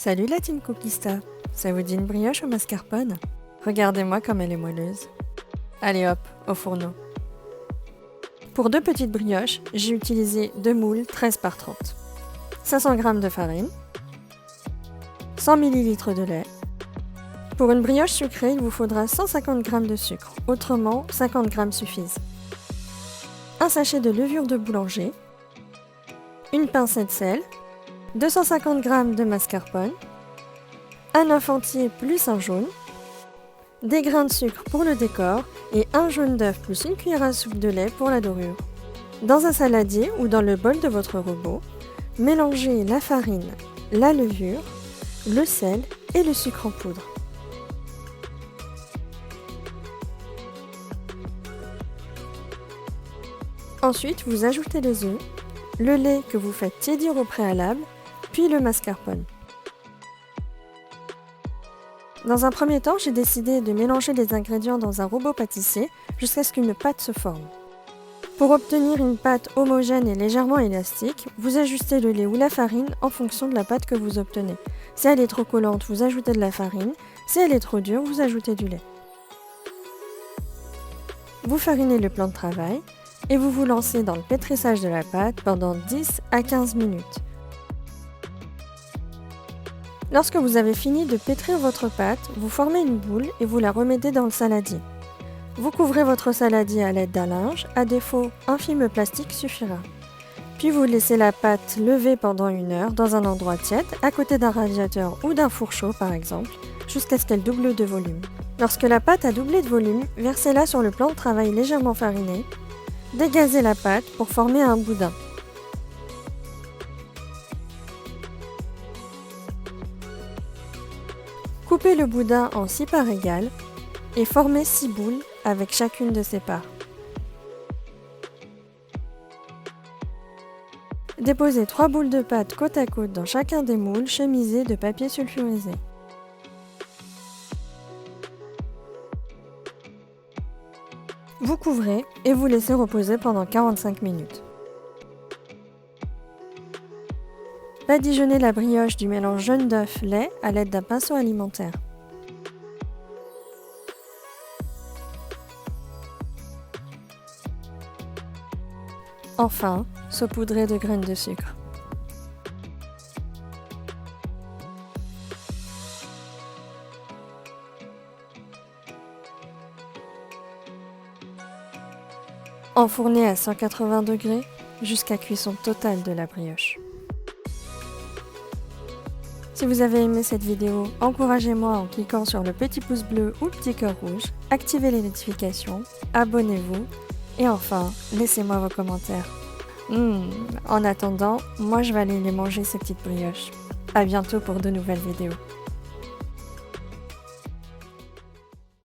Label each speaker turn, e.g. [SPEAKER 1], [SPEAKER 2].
[SPEAKER 1] Salut la team Cookista, ça vous dit une brioche au mascarpone? Regardez-moi comme elle est moelleuse. Allez hop, au fourneau. Pour 2 petites brioches, j'ai utilisé 2 moules 13 par 30, 500 g de farine, 100 ml de lait. Pour une brioche sucrée, il vous faudra 150 g de sucre, autrement 50 g suffisent. Un sachet de levure de boulanger, une pincée de sel, 250 g de mascarpone, un œuf entier plus un jaune, des grains de sucre pour le décor et un jaune d'œuf plus une cuillère à soupe de lait pour la dorure. Dans un saladier ou dans le bol de votre robot, mélangez la farine, la levure, le sel et le sucre en poudre. Ensuite, vous ajoutez les œufs, le lait que vous faites tiédir au préalable, puis le mascarpone. Dans un premier temps, j'ai décidé de mélanger les ingrédients dans un robot pâtissier jusqu'à ce qu'une pâte se forme. Pour obtenir une pâte homogène et légèrement élastique, vous ajustez le lait ou la farine en fonction de la pâte que vous obtenez. Si elle est trop collante, vous ajoutez de la farine. Si elle est trop dure, vous ajoutez du lait. Vous farinez le plan de travail et vous vous lancez dans le pétrissage de la pâte pendant 10 à 15 minutes. Lorsque vous avez fini de pétrir votre pâte, vous formez une boule et vous la remettez dans le saladier. Vous couvrez votre saladier à l'aide d'un linge, à défaut, un film plastique suffira. Puis vous laissez la pâte lever pendant 1 heure dans un endroit tiède, à côté d'un radiateur ou d'un four chaud par exemple, jusqu'à ce qu'elle double de volume. Lorsque la pâte a doublé de volume, versez-la sur le plan de travail légèrement fariné. Dégazez la pâte pour former un boudin. Coupez le boudin en 6 parts égales et formez 6 boules avec chacune de ces parts. Déposez 3 boules de pâte côte à côte dans chacun des moules chemisés de papier sulfurisé. Vous couvrez et vous laissez reposer pendant 45 minutes. Badigeonnez la brioche du mélange jaune d'œuf-lait à l'aide d'un pinceau alimentaire. Enfin, saupoudrez de graines de sucre. Enfournez à 180 degrés jusqu'à cuisson totale de la brioche. Si vous avez aimé cette vidéo, encouragez-moi en cliquant sur le petit pouce bleu ou le petit cœur rouge, activez les notifications, abonnez-vous et enfin, laissez-moi vos commentaires. En attendant, moi je vais aller les manger ces petites brioches. À bientôt pour de nouvelles vidéos.